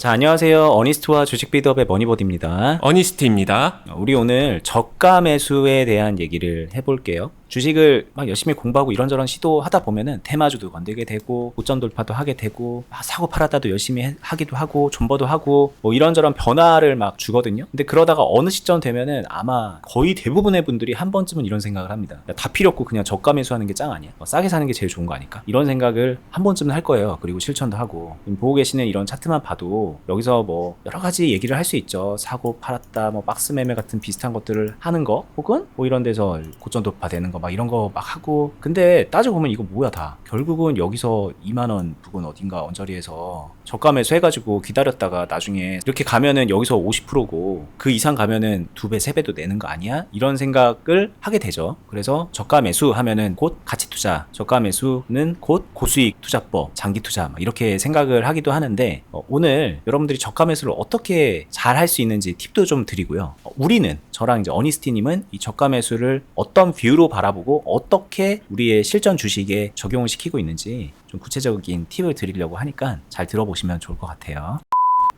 자, 안녕하세요. 어니스트와 주식 비드업의 머니버드입니다. 어니스트입니다. 우리 오늘 저가 매수에 대한 얘기를 해볼게요. 주식을 막 열심히 공부하고 이런저런 시도하다 보면은 테마주도 건들게 되고 고점 돌파도 하게 되고 사고 팔았다도 열심히 하기도 하고 존버도 하고 뭐 이런저런 변화를 막 주거든요. 근데 그러다가 어느 시점 되면은 아마 거의 대부분의 분들이 한 번쯤은 이런 생각을 합니다. 다 필요 없고 그냥 저가 매수하는 게 짱 아니야. 싸게 사는 게 제일 좋은 거 아닐까? 이런 생각을 한 번쯤은 할 거예요. 그리고 실천도 하고. 보고 계시는 이런 차트만 봐도 여기서 뭐 여러 가지 얘기를 할 수 있죠. 사고 팔았다, 뭐 박스 매매 같은 비슷한 것들을 하는 거, 혹은 뭐 이런 데서 고점 돌파 되는 거 막 이런 거 막 하고. 근데 따지고 보면 이거 뭐야 다. 결국은 여기서 2만원 부근 어딘가 언저리에서 저가 매수 해가지고 기다렸다가 나중에 이렇게 가면은 여기서 50%고 그 이상 가면은 2배, 3배도 내는 거 아니야? 이런 생각을 하게 되죠. 그래서 저가 매수 하면은 곧 가치 투자, 저가 매수는 곧 고수익 투자법, 장기 투자 막 이렇게 생각을 하기도 하는데 오늘 여러분들이 저가 매수를 어떻게 잘 할 수 있는지 팁도 좀 드리고요. 우리는 저랑 이제 어니스티님은 이 저가 매수를 어떤 뷰로 바라보고 어떻게 우리의 실전 주식에 적용을 시키고 있는지 좀 구체적인 팁을 드리려고 하니까 잘 들어보시면 좋을 것 같아요.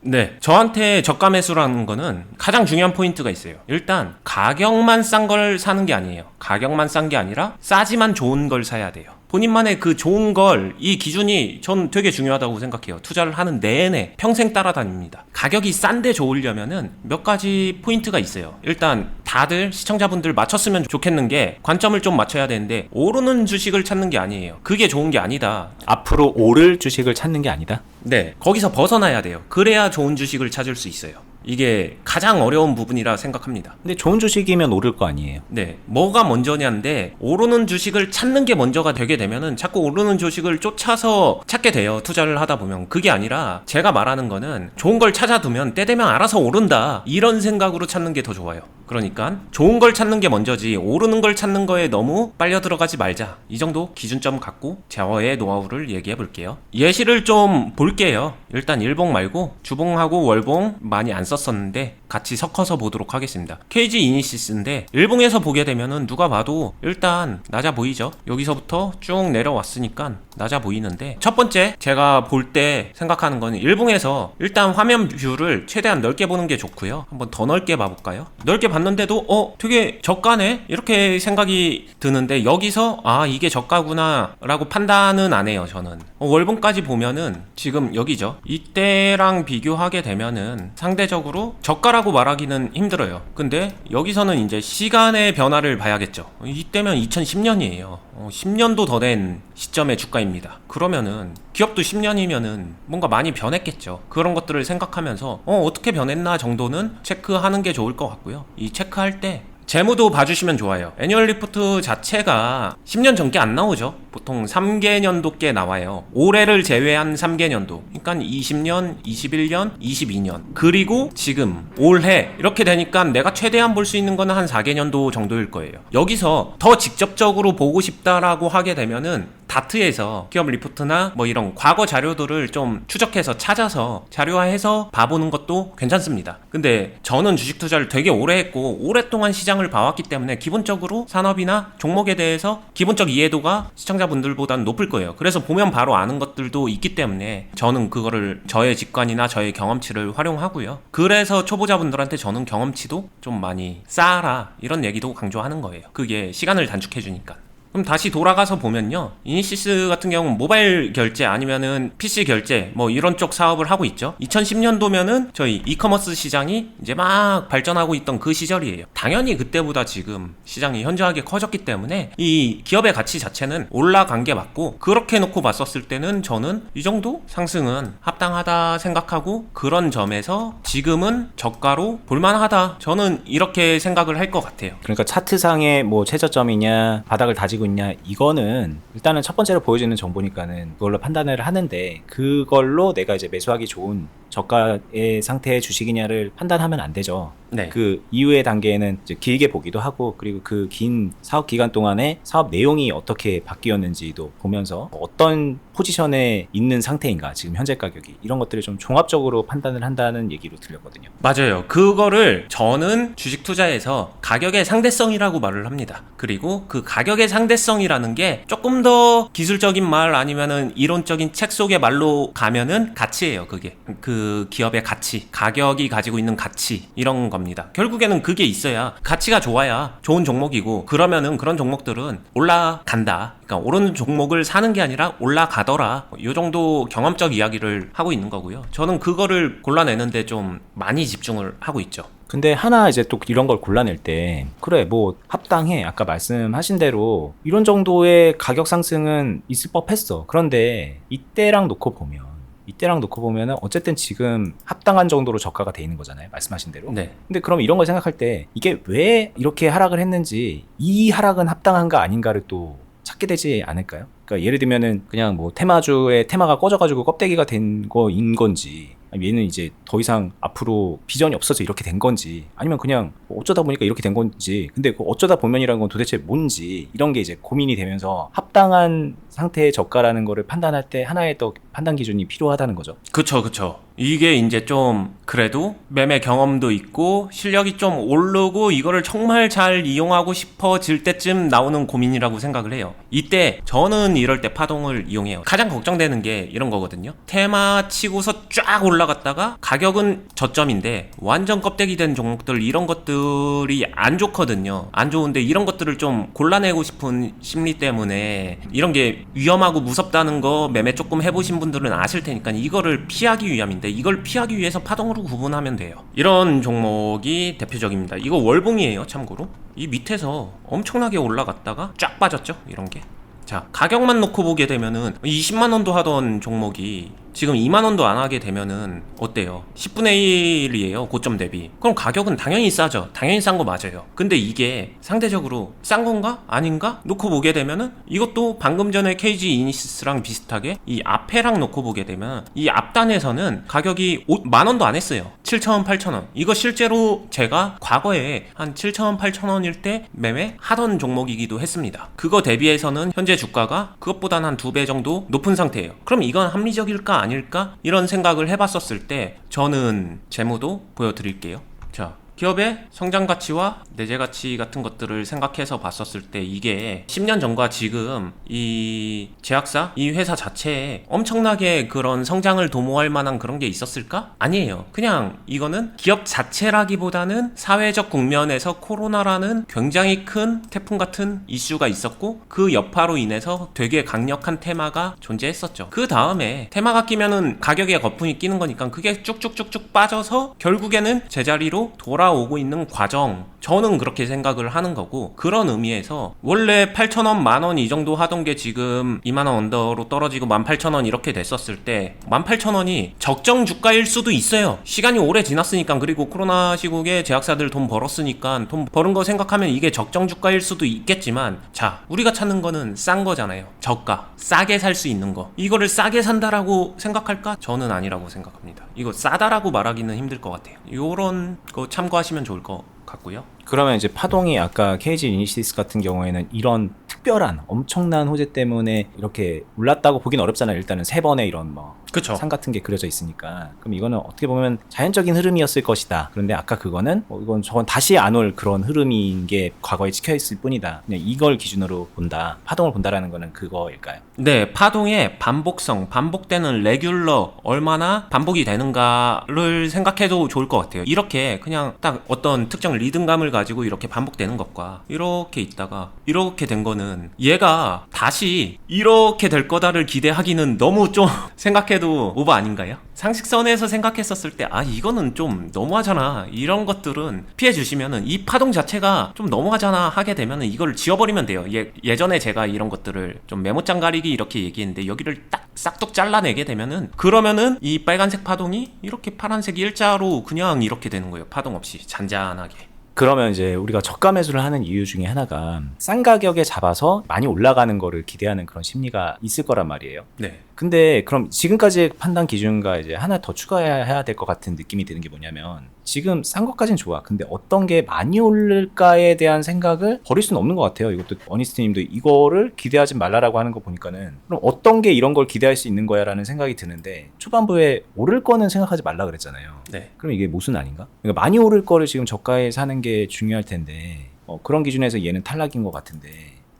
네, 저한테 저가 매수라는 거는 가장 중요한 포인트가 있어요. 일단 가격만 싼 걸 사는 게 아니에요. 가격만 싼 게 아니라 싸지만 좋은 걸 사야 돼요. 본인만의 그 좋은 걸, 이 기준이 전 되게 중요하다고 생각해요. 투자를 하는 내내 평생 따라다닙니다. 가격이 싼데 좋으려면은 몇 가지 포인트가 있어요. 일단 다들 시청자분들 맞췄으면 좋겠는 게 관점을 좀 맞춰야 되는데 오르는 주식을 찾는 게 아니에요. 그게 좋은 게 아니다. 앞으로 오를 주식을 찾는 게 아니다? 네, 거기서 벗어나야 돼요. 그래야 좋은 주식을 찾을 수 있어요. 이게 가장 어려운 부분이라 생각합니다. 근데 좋은 주식이면 오를 거 아니에요? 네, 뭐가 먼저냐인데 오르는 주식을 찾는 게 먼저가 되게 되면은 자꾸 오르는 주식을 쫓아서 찾게 돼요. 투자를 하다 보면. 그게 아니라 제가 말하는 거는 좋은 걸 찾아두면 때 되면 알아서 오른다, 이런 생각으로 찾는 게 더 좋아요. 그러니까 좋은 걸 찾는 게 먼저지 오르는 걸 찾는 거에 너무 빨려 들어가지 말자, 이 정도 기준점 갖고 저의 노하우를 얘기해 볼게요. 예시를 좀 볼게요. 일단 일봉 말고 주봉하고 월봉 많이 안 썼었는데 같이 섞어서 보도록 하겠습니다. KG 이니시스인데 일봉에서 보게 되면은 누가 봐도 일단 낮아 보이죠. 여기서부터 쭉 내려왔으니까 낮아 보이는데, 첫 번째 제가 볼 때 생각하는 거는 일봉에서 일단 화면 뷰를 최대한 넓게 보는 게 좋고요. 한번 더 넓게 봐볼까요? 넓게 봤는데도 되게 저가네? 이렇게 생각이 드는데 여기서 이게 저가구나 라고 판단은 안 해요. 저는 월봉까지 보면은 지금 여기죠. 이때랑 비교하게 되면은 상대적으로 저가라고 말하기는 힘들어요. 근데 여기서는 이제 시간의 변화를 봐야겠죠. 이때면 2010년이에요 10년도 더 된 시점의 주가입니다. 그러면은 기업도 10년이면은 뭔가 많이 변했겠죠. 그런 것들을 생각하면서 어떻게 변했나 정도는 체크하는 게 좋을 것 같고요. 이 체크할 때 재무도 봐주시면 좋아요. 애니얼 리포트 자체가 10년 전께 안 나오죠. 보통 3개년도께 나와요. 올해를 제외한 3개년도. 그러니까 20년, 21년, 22년. 그리고 지금 올해 이렇게 되니까 내가 최대한 볼 수 있는 거는 한 4개년도 정도일 거예요. 여기서 더 직접적으로 보고 싶다라고 하게 되면은 다트에서 기업 리포트나 뭐 이런 과거 자료들을 좀 추적해서 찾아서 자료화해서 봐보는 것도 괜찮습니다. 근데 저는 주식 투자를 되게 오래 했고 오랫동안 시장을 봐왔기 때문에 기본적으로 산업이나 종목에 대해서 기본적 이해도가 시청자분들보다는 높을 거예요. 그래서 보면 바로 아는 것들도 있기 때문에 저는 그거를 저의 직관이나 저의 경험치를 활용하고요. 그래서 초보자분들한테 저는 경험치도 좀 많이 쌓아라, 이런 얘기도 강조하는 거예요. 그게 시간을 단축해주니까. 그럼 다시 돌아가서 보면요, 이니시스 같은 경우는 모바일 결제 아니면은 PC 결제 뭐 이런 쪽 사업을 하고 있죠. 2010년도면은 저희 이커머스 시장이 이제 막 발전하고 있던 그 시절이에요. 당연히 그때보다 지금 시장이 현저하게 커졌기 때문에 이 기업의 가치 자체는 올라간 게 맞고, 그렇게 놓고 봤었을 때는 저는 이 정도 상승은 합당하다 생각하고, 그런 점에서 지금은 저가로 볼만하다, 저는 이렇게 생각을 할 것 같아요. 그러니까 차트상의 뭐 최저점이냐 바닥을 다지고 있냐, 이거는 일단은 첫 번째로 보여지는 정보니까는 그걸로 판단을 하는데, 그걸로 내가 이제 매수하기 좋은 저가의 상태의 주식이냐를 판단하면 안 되죠. 네. 그 이후의 단계에는 이제 길게 보기도 하고, 그리고 그 긴 사업 기간 동안에 사업 내용이 어떻게 바뀌었는지도 보면서 어떤 포지션에 있는 상태인가, 지금 현재 가격이, 이런 것들을 좀 종합적으로 판단을 한다는 얘기로 들렸거든요. 맞아요. 그거를 저는 주식 투자에서 가격의 상대성이라고 말을 합니다. 그리고 그 가격의 상대성이라는 게 조금 더 기술적인 말 아니면은 이론적인 책 속의 말로 가면은 가치예요. 그게 그 기업의 가치, 가격이 가지고 있는 가치, 이런 겁니다. 결국에는 그게 있어야, 가치가 좋아야 좋은 종목이고, 그러면은 그런 종목들은 올라간다. 그러니까 오르는 종목을 사는 게 아니라 올라가더라. 이 정도 경험적 이야기를 하고 있는 거고요. 저는 그거를 골라내는데 좀 많이 집중을 하고 있죠. 근데 하나 이제 또 이런 걸 골라낼 때, 그래 뭐 합당해, 아까 말씀하신 대로 이런 정도의 가격 상승은 있을 법했어. 그런데 이때랑 놓고 보면은 어쨌든 지금 합당한 정도로 저가가 돼 있는 거잖아요, 말씀하신 대로. 네. 근데 그럼 이런 걸 생각할 때 이게 왜 이렇게 하락을 했는지, 이 하락은 합당한가 아닌가를 또 찾게 되지 않을까요? 그러니까 예를 들면은 그냥 뭐 테마주의 테마가 꺼져가지고 껍데기가 된 거인 건지, 아니면 얘는 이제 더 이상 앞으로 비전이 없어서 이렇게 된 건지, 아니면 그냥 뭐 어쩌다 보니까 이렇게 된 건지. 근데 그 어쩌다 보면이라는 건 도대체 뭔지, 이런 게 이제 고민이 되면서 합당한 상태의 저가라는 거를 판단할 때 하나의 또 판단 기준이 필요하다는 거죠. 그쵸. 이게 이제 좀 그래도 매매 경험도 있고 실력이 좀 오르고 이거를 정말 잘 이용하고 싶어질 때쯤 나오는 고민이라고 생각을 해요. 이때 저는 이럴 때 파동을 이용해요. 가장 걱정되는 게 이런 거거든요. 테마 치고서 쫙 올라갔다가 가격은 저점인데 완전 껍데기 된 종목들, 이런 것들이 안 좋거든요. 안 좋은데 이런 것들을 좀 골라내고 싶은 심리 때문에, 이런 게 위험하고 무섭다는 거 매매 조금 해보신 분들은 아실 테니까 이거를 피하기 위함인데, 이걸 피하기 위해서 파동으로 구분하면 돼요. 이런 종목이 대표적입니다. 이거 월봉이에요, 참고로. 이 밑에서 엄청나게 올라갔다가 쫙 빠졌죠, 이런 게. 자, 가격만 놓고 보게 되면은 20만원도 하던 종목이 지금 2만원도 안 하게 되면은 어때요? 10분의 1이에요, 고점 대비. 그럼 가격은 당연히 싸죠. 당연히 싼 거 맞아요. 근데 이게 상대적으로 싼 건가? 아닌가? 놓고 보게 되면은 이것도 방금 전에 KG 이니시스랑 비슷하게 이 앞에랑 놓고 보게 되면 이 앞단에서는 가격이 만원도 안 했어요. 7,000원, 8,000원. 이거 실제로 제가 과거에 한 7,000원, 8,000원일 때 매매하던 종목이기도 했습니다. 그거 대비해서는 현재 주가가 그것보다는 한 2배 정도 높은 상태예요. 그럼 이건 합리적일까 아닐까? 이런 생각을 해봤었을 때 저는 재무도 보여드릴게요. 자, 기업의 성장 가치와 내재 가치 같은 것들을 생각해서 봤었을 때 이게 10년 전과 지금 이 제약사, 이 회사 자체에 엄청나게 그런 성장을 도모할 만한 그런 게 있었을까? 아니에요. 그냥 이거는 기업 자체라기보다는 사회적 국면에서 코로나라는 굉장히 큰 태풍 같은 이슈가 있었고, 그 여파로 인해서 되게 강력한 테마가 존재했었죠. 그 다음에 테마가 끼면은 가격에 거품이 끼는 거니까 그게 쭉쭉쭉쭉 빠져서 결국에는 제자리로 돌아오고 있는 과정, 저는 그렇게 생각을 하는 거고, 그런 의미에서 원래 8,000원, 만원 이 정도 하던 게 지금 2만원 언더로 떨어지고 18,000원 이렇게 됐었을 때 18,000원이 적정 주가일 수도 있어요. 시간이 오래 지났으니까. 그리고 코로나 시국에 제약사들 돈 벌었으니까 돈 버는 거 생각하면 이게 적정 주가일 수도 있겠지만, 자, 우리가 찾는 거는 싼 거잖아요. 저가, 싸게 살 수 있는 거. 이거를 싸게 산다라고 생각할까? 저는 아니라고 생각합니다. 이거 싸다라고 말하기는 힘들 것 같아요. 요런 거 참고하시면 좋을 것 같고요. 그러면 이제 파동이 아까 KG 이니시스 같은 경우에는 이런 특별한 엄청난 호재 때문에 이렇게 올랐다고 보긴 어렵잖아요. 일단은 3번의 이런 그쵸. 상 같은 게 그려져 있으니까. 그럼 이거는 어떻게 보면 자연적인 흐름이었을 것이다. 그런데 아까 그거는 저건 다시 안 올 그런 흐름인 게 과거에 찍혀있을 뿐이다. 그냥 이걸 기준으로 본다. 파동을 본다라는 거는 그거일까요? 네, 파동의 반복성, 반복되는 레귤러, 얼마나 반복이 되는가를 생각해도 좋을 것 같아요. 이렇게 그냥 딱 어떤 특정 리듬감을 가지고 이렇게 반복되는 것과 이렇게 있다가 이렇게 된 거는, 얘가 다시 이렇게 될 거다를 기대하기는 너무 좀 생각해도 오버 아닌가요? 상식선에서 생각했었을 때 이거는 좀 너무하잖아, 이런 것들은 피해 주시면은, 이 파동 자체가 좀 너무하잖아 하게 되면은 이걸 지워버리면 돼요. 예전에 제가 이런 것들을 좀 메모장 가리기 이렇게 얘기했는데, 여기를 딱 싹둑 잘라내게 되면은, 그러면은 이 빨간색 파동이 이렇게 파란색 일자로 그냥 이렇게 되는 거예요. 파동 없이 잔잔하게. 그러면 이제 우리가 저가 매수를 하는 이유 중에 하나가 싼 가격에 잡아서 많이 올라가는 거를 기대하는 그런 심리가 있을 거란 말이에요. 네. 근데 그럼 지금까지의 판단 기준과 이제 하나 더 추가해야 될 것 같은 느낌이 드는 게 뭐냐면 지금 싼 것까진 좋아. 근데 어떤 게 많이 오를까에 대한 생각을 버릴 수는 없는 것 같아요. 이것도 어니스트님도 이거를 기대하지 말라라고 하는 거 보니까는 그럼 어떤 게 이런 걸 기대할 수 있는 거야라는 생각이 드는데 초반부에 오를 거는 생각하지 말라 그랬잖아요. 네. 그럼 이게 모순 아닌가? 그러니까 많이 오를 거를 지금 저가에 사는 게 중요할 텐데 그런 기준에서 얘는 탈락인 것 같은데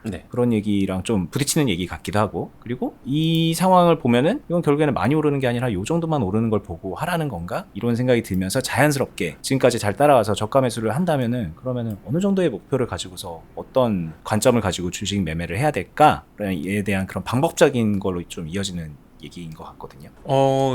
네. 그런 얘기랑 좀 부딪히는 얘기 같기도 하고 그리고 이 상황을 보면은 이건 결국에는 많이 오르는 게 아니라 요 정도만 오르는 걸 보고 하라는 건가? 이런 생각이 들면서 자연스럽게 지금까지 잘 따라와서 저가 매수를 한다면은 그러면은 어느 정도의 목표를 가지고서 어떤 관점을 가지고 주식 매매를 해야 될까에 대한 그런 방법적인 걸로 좀 이어지는 얘기인 것 같거든요.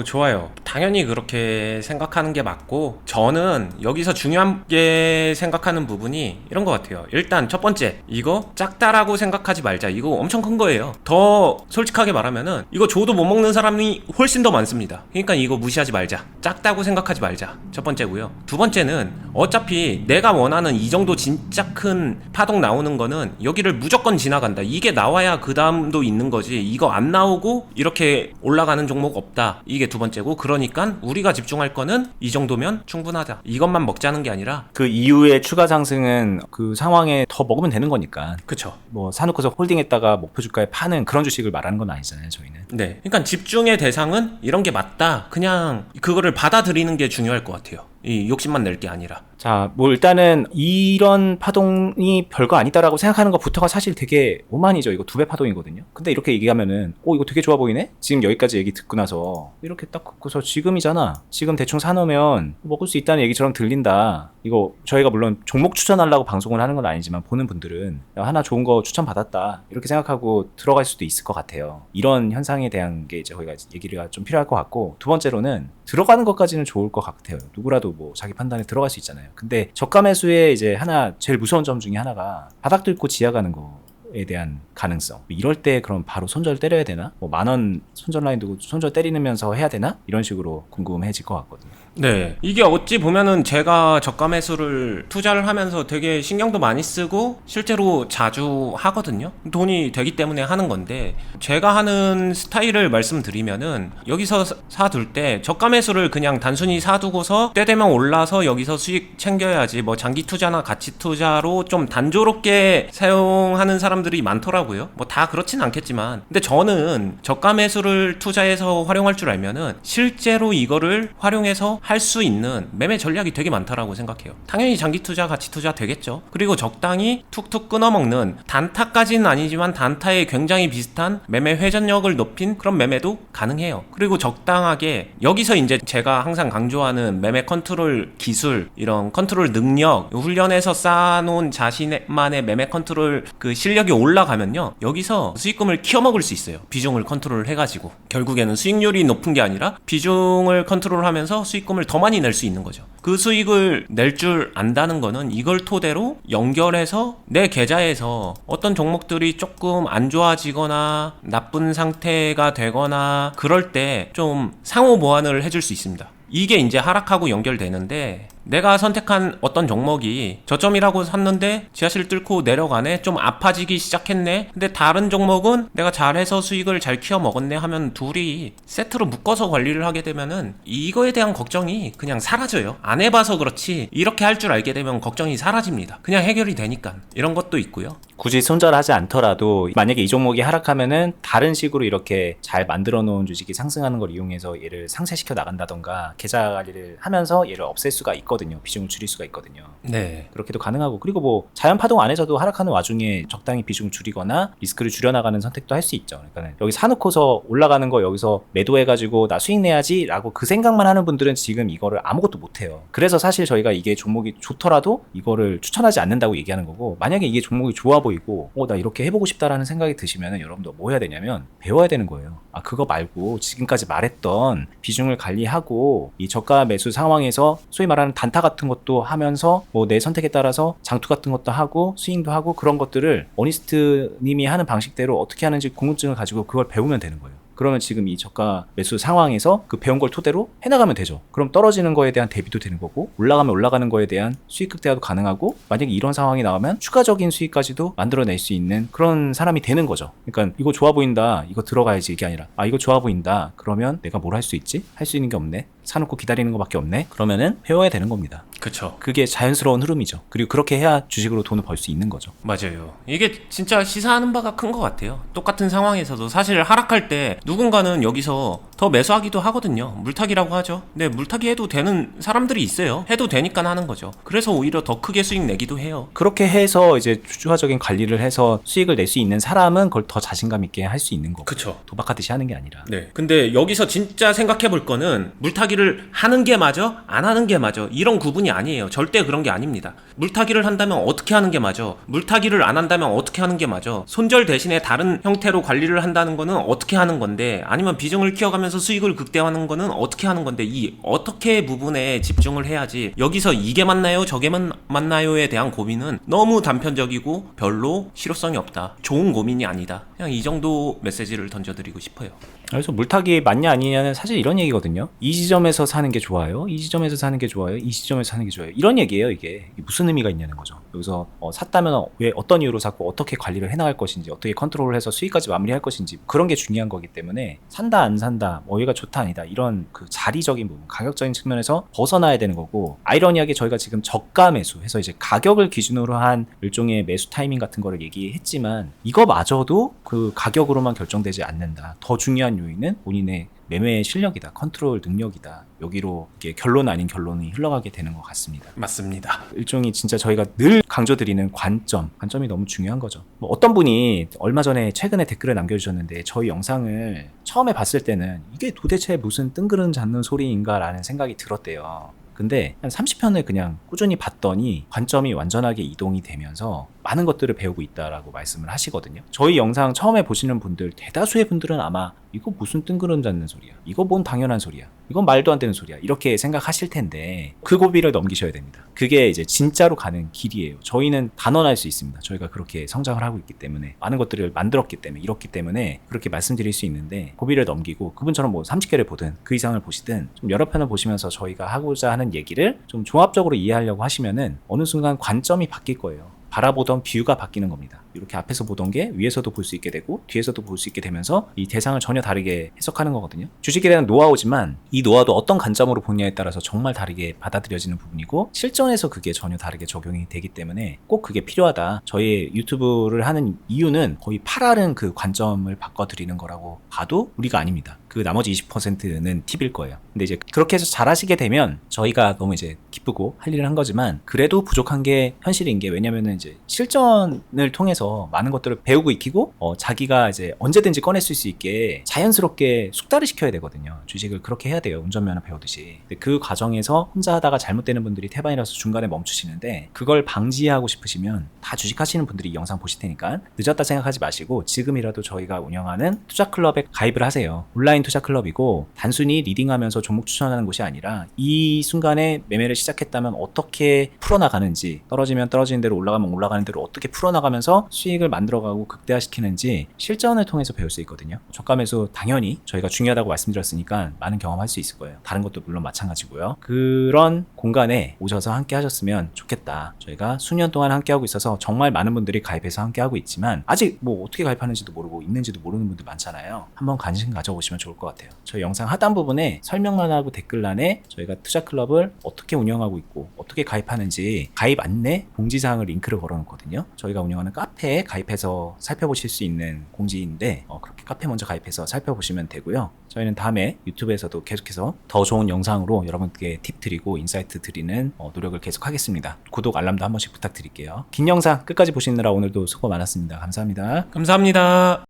좋아요. 당연히 그렇게 생각하는 게 맞고, 저는 여기서 중요하게 생각하는 부분이 이런 것 같아요. 일단 첫 번째, 이거 작다라고 생각하지 말자. 이거 엄청 큰 거예요. 더 솔직하게 말하면은 이거 줘도 못 먹는 사람이 훨씬 더 많습니다. 그러니까 이거 무시하지 말자. 작다고 생각하지 말자. 첫 번째고요. 두 번째는 어차피 내가 원하는 이 정도 진짜 큰 파동 나오는 거는 여기를 무조건 지나간다. 이게 나와야 그 다음도 있는 거지. 이거 안 나오고 이렇게 올라가는 종목 없다. 이게 두 번째고, 그러니까 우리가 집중할 거는 이 정도면 충분하다. 이것만 먹자는 게 아니라 그 이후에 추가 상승은 그 상황에 더 먹으면 되는 거니까. 그쵸. 뭐 사놓고서 홀딩했다가 목표 주가에 파는 그런 주식을 말하는 건 아니잖아요, 저희는. 네. 그러니까 집중의 대상은 이런 게 맞다. 그냥 그거를 받아들이는 게 중요할 것 같아요. 이 욕심만 낼 게 아니라. 자, 뭐 일단은 이런 파동이 별거 아니다라고 생각하는 것부터가 사실 되게 오만이죠. 이거 2배 파동이거든요. 근데 이렇게 얘기하면은 이거 되게 좋아 보이네? 지금 여기까지 얘기 듣고 나서 이렇게 딱 듣고서 지금이잖아. 지금 대충 사놓으면 먹을 수 있다는 얘기처럼 들린다. 이거 저희가 물론 종목 추천하려고 방송을 하는 건 아니지만 보는 분들은 야, 하나 좋은 거 추천받았다. 이렇게 생각하고 들어갈 수도 있을 것 같아요. 이런 현상에 대한 게 이제 저희가 얘기가 좀 필요할 것 같고, 두 번째로는 들어가는 것까지는 좋을 것 같아요. 누구라도 뭐 자기 판단에 들어갈 수 있잖아요. 근데 저가 매수의 이제 하나 제일 무서운 점 중에 하나가 바닥 뚫고 지하가는 거에 대한 가능성. 이럴 때 그럼 바로 손절 때려야 되나? 뭐 10,000원 손절 라인 두고 손절 때리면서 해야 되나? 이런 식으로 궁금해질 것 같거든요. 네. 이게 어찌 보면은 제가 저가 매수를 투자를 하면서 되게 신경도 많이 쓰고 실제로 자주 하거든요. 돈이 되기 때문에 하는 건데, 제가 하는 스타일을 말씀드리면은 여기서 사둘 때 저가 매수를 그냥 단순히 사두고서 때 되면 올라서 여기서 수익 챙겨야지, 뭐 장기 투자나 가치 투자로 좀 단조롭게 사용하는 사람들이 많더라고요. 뭐 다 그렇진 않겠지만, 근데 저는 저가 매수를 투자해서 활용할 줄 알면은 실제로 이거를 활용해서 할 수 있는 매매 전략이 되게 많다라고 생각해요. 당연히 장기 투자, 가치 투자 되겠죠. 그리고 적당히 툭툭 끊어먹는, 단타까지는 아니지만 단타에 굉장히 비슷한 매매 회전력을 높인 그런 매매도 가능해요. 그리고 적당하게 여기서 이제 제가 항상 강조하는 매매 컨트롤 기술, 이런 컨트롤 능력, 훈련에서 쌓아놓은 자신만의 매매 컨트롤 그 실력이 올라가면요, 여기서 수익금을 키워먹을 수 있어요. 비중을 컨트롤 해가지고 결국에는 수익률이 높은 게 아니라 비중을 컨트롤하면서 수익금을 더 많이 낼 수 있는 거죠. 그 수익을 낼 줄 안다는 거는 이걸 토대로 연결해서 내 계좌에서 어떤 종목들이 조금 안 좋아지거나 나쁜 상태가 되거나 그럴 때 좀 상호 보완을 해줄 수 있습니다. 이게 이제 하락하고 연결되는데, 내가 선택한 어떤 종목이 저점이라고 샀는데 지하실 뚫고 내려가네, 좀 아파지기 시작했네, 근데 다른 종목은 내가 잘해서 수익을 잘 키워 먹었네 하면 둘이 세트로 묶어서 관리를 하게 되면은 이거에 대한 걱정이 그냥 사라져요. 안 해봐서 그렇지 이렇게 할 줄 알게 되면 걱정이 사라집니다. 그냥 해결이 되니까. 이런 것도 있고요. 굳이 손절하지 않더라도 만약에 이 종목이 하락하면은 다른 식으로 이렇게 잘 만들어 놓은 주식이 상승하는 걸 이용해서 얘를 상쇄시켜 나간다던가 계좌 관리를 하면서 얘를 없앨 수가 있거든요. 비중을 줄일 수가 있거든요. 네. 그렇게도 가능하고, 그리고 뭐 자연 파동 안에서도 하락하는 와중에 적당히 비중을 줄이거나 리스크를 줄여나가는 선택도 할 수 있죠. 그러니까 여기 사놓고서 올라가는 거 여기서 매도해가지고 나 수익 내야지 라고 그 생각만 하는 분들은 지금 이거를 아무것도 못해요. 그래서 사실 저희가 이게 종목이 좋더라도 이거를 추천하지 않는다고 얘기하는 거고, 만약에 이게 종목이 좋아 보이고 나 이렇게 해보고 싶다라는 생각이 드시면 여러분들 뭐 해야 되냐면 배워야 되는 거예요. 그거 말고 지금까지 말했던 비중을 관리하고 이 저가 매수 상황에서 소위 말하는 단타 같은 것도 하면서 뭐 내 선택에 따라서 장투 같은 것도 하고 스윙도 하고, 그런 것들을 어니스트 님이 하는 방식대로 어떻게 하는지 궁금증을 가지고 그걸 배우면 되는 거예요. 그러면 지금 이 저가 매수 상황에서 그 배운 걸 토대로 해나가면 되죠. 그럼 떨어지는 거에 대한 대비도 되는 거고 올라가면 올라가는 거에 대한 수익 극대화도 가능하고 만약에 이런 상황이 나오면 추가적인 수익까지도 만들어낼 수 있는 그런 사람이 되는 거죠. 그러니까 이거 좋아 보인다, 이거 들어가야지 이게 아니라 이거 좋아 보인다, 그러면 내가 뭘 할 수 있지? 할 수 있는 게 없네. 사놓고 기다리는 것밖에 없네. 그러면은 배워야 되는 겁니다. 그쵸. 그게 자연스러운 흐름이죠. 그리고 그렇게 해야 주식으로 돈을 벌 수 있는 거죠. 맞아요. 이게 진짜 시사하는 바가 큰 것 같아요. 똑같은 상황에서도 사실 하락할 때 누군가는 여기서 더 매수하기도 하거든요. 물타기라고 하죠. 근데 물타기 해도 되는 사람들이 있어요. 해도 되니까 하는 거죠. 그래서 오히려 더 크게 수익 내기도 해요. 그렇게 해서 이제 추가적인 관리를 해서 수익을 낼 수 있는 사람은 그걸 더 자신감 있게 할 수 있는 거고. 그쵸. 도박하듯이 하는 게 아니라. 네. 근데 여기서 진짜 생각해 볼 거는 물타기를 하는 게 맞아? 안 하는 게 맞아? 이런 구분이 아니에요. 절대 그런 게 아닙니다. 물타기를 한다면 어떻게 하는 게 맞아? 물타기를 안 한다면 어떻게 하는 게 맞아? 손절 대신에 다른 형태로 관리를 한다는 거는 어떻게 하는 건데, 아니면 비중을 키워가면서 수익을 극대화하는 거는 어떻게 하는 건데, 이 어떻게 부분에 집중을 해야지 여기서 이게 맞나요? 저게 맞나요에 대한 고민은 너무 단편적이고 별로 실효성이 없다. 좋은 고민이 아니다. 그냥 이 정도 메시지를 던져드리고 싶어요. 그래서 물타기 맞냐 아니냐는 사실 이런 얘기거든요. 이 지점에서 사는 게 좋아요. 이 지점에서 사는 게 좋아요. 이 지점에서 사는 게 좋아요. 이런 얘기예요. 이게 무슨 의미가 있냐는 거죠. 여기서 샀다면 왜 어떤 이유로 샀고 어떻게 관리를 해나갈 것인지, 어떻게 컨트롤을 해서 수익까지 마무리할 것인지, 그런 게 중요한 거기 때문에 산다 안 산다, 여기가 좋다 아니다, 이런 그 자리적인 부분, 가격적인 측면에서 벗어나야 되는 거고, 아이러니하게 저희가 지금 저가 매수해서 이제 가격을 기준으로 한 일종의 매수 타이밍 같은 거를 얘기했지만 이거마저도 그 가격으로만 결정되지 않는다. 더 중요한 요인은 본인의 매매의 실력이다, 컨트롤 능력이다. 여기로 이게 결론 아닌 결론이 흘러가게 되는 것 같습니다. 맞습니다. 일종의 진짜 저희가 늘 강조드리는 관점이 너무 중요한 거죠. 뭐 어떤 분이 얼마 전에 최근에 댓글을 남겨주셨는데, 저희 영상을 처음에 봤을 때는 이게 도대체 무슨 뜬구름 잡는 소리인가라는 생각이 들었대요. 근데 한 30편을 그냥 꾸준히 봤더니 관점이 완전하게 이동이 되면서 많은 것들을 배우고 있다라고 말씀을 하시거든요. 저희 영상 처음에 보시는 분들, 대다수의 분들은 아마 이거 무슨 뜬구름 잡는 소리야, 이거 뭔 당연한 소리야, 이건 말도 안 되는 소리야, 이렇게 생각하실 텐데 그 고비를 넘기셔야 됩니다. 그게 이제 진짜로 가는 길이에요. 저희는 단언할 수 있습니다. 저희가 그렇게 성장을 하고 있기 때문에, 많은 것들을 만들었기 때문에, 이렇기 때문에 그렇게 말씀드릴 수 있는데, 고비를 넘기고 그분처럼 뭐 30개를 보든 그 이상을 보시든 좀 여러 편을 보시면서 저희가 하고자 하는 얘기를 좀 종합적으로 이해하려고 하시면은 어느 순간 관점이 바뀔 거예요. 바라보던 뷰가 바뀌는 겁니다. 이렇게 앞에서 보던 게 위에서도 볼 수 있게 되고 뒤에서도 볼 수 있게 되면서 이 대상을 전혀 다르게 해석하는 거거든요. 주식에 대한 노하우지만 이 노하우도 어떤 관점으로 보냐에 따라서 정말 다르게 받아들여지는 부분이고, 실전에서 그게 전혀 다르게 적용이 되기 때문에 꼭 그게 필요하다. 저희 유튜브를 하는 이유는 거의 8알은 그 관점을 바꿔드리는 거라고 봐도 무리가 아닙니다. 그 나머지 20%는 팁일 거예요. 근데 이제 그렇게 해서 잘하시게 되면 저희가 너무 이제 기쁘고 할 일을 한 거지만, 그래도 부족한 게 현실인 게, 왜냐면은 이제 실전을 통해서 많은 것들을 배우고 익히고 자기가 이제 언제든지 꺼냈을 수 있게 자연스럽게 숙달을 시켜야 되거든요. 주식을 그렇게 해야 돼요. 운전면허 배우듯이. 근데 그 과정에서 혼자 하다가 잘못되는 분들이 태반이라서 중간에 멈추시는데, 그걸 방지하고 싶으시면 다 주식하시는 분들이 이 영상 보실 테니까 늦었다 생각하지 마시고 지금이라도 저희가 운영하는 투자클럽에 가입을 하세요. 온라인 투자클럽이고 단순히 리딩하면서 종목 추천하는 곳이 아니라, 이 순간에 매매를 시작했다면 어떻게 풀어나가는지, 떨어지면 떨어지는 대로 올라가면 올라가는 대로 어떻게 풀어나가면서 수익을 만들어가고 극대화시키는지 실전을 통해서 배울 수 있거든요. 저가 매수 당연히 저희가 중요하다고 말씀드렸으니까 많은 경험할 수 있을 거예요. 다른 것도 물론 마찬가지고요. 그런 공간에 오셔서 함께 하셨으면 좋겠다. 저희가 수년 동안 함께 하고 있어서 정말 많은 분들이 가입해서 함께 하고 있지만, 아직 뭐 어떻게 가입하는지도 모르고 있는지도 모르는 분들 많잖아요. 한번 관심 가져보시면 좋을 것 같아요. 저희 영상 하단 부분에 설명란하고 댓글란에 저희가 투자클럽을 어떻게 운영하고 있고 어떻게 가입하는지 가입 안내 공지사항을 링크를 걸어놓거든요. 저희가 운영하는 카페에 가입해서 살펴보실 수 있는 공지인데, 그렇게 카페 먼저 가입해서 살펴보시면 되고요. 저희는 다음에 유튜브에서도 계속해서 더 좋은 영상으로 여러분께 팁 드리고 인사이트 드리는 노력을 계속하겠습니다. 구독 알람도 한 번씩 부탁드릴게요. 긴 영상 끝까지 보시느라 오늘도 수고 많았습니다. 감사합니다. 감사합니다.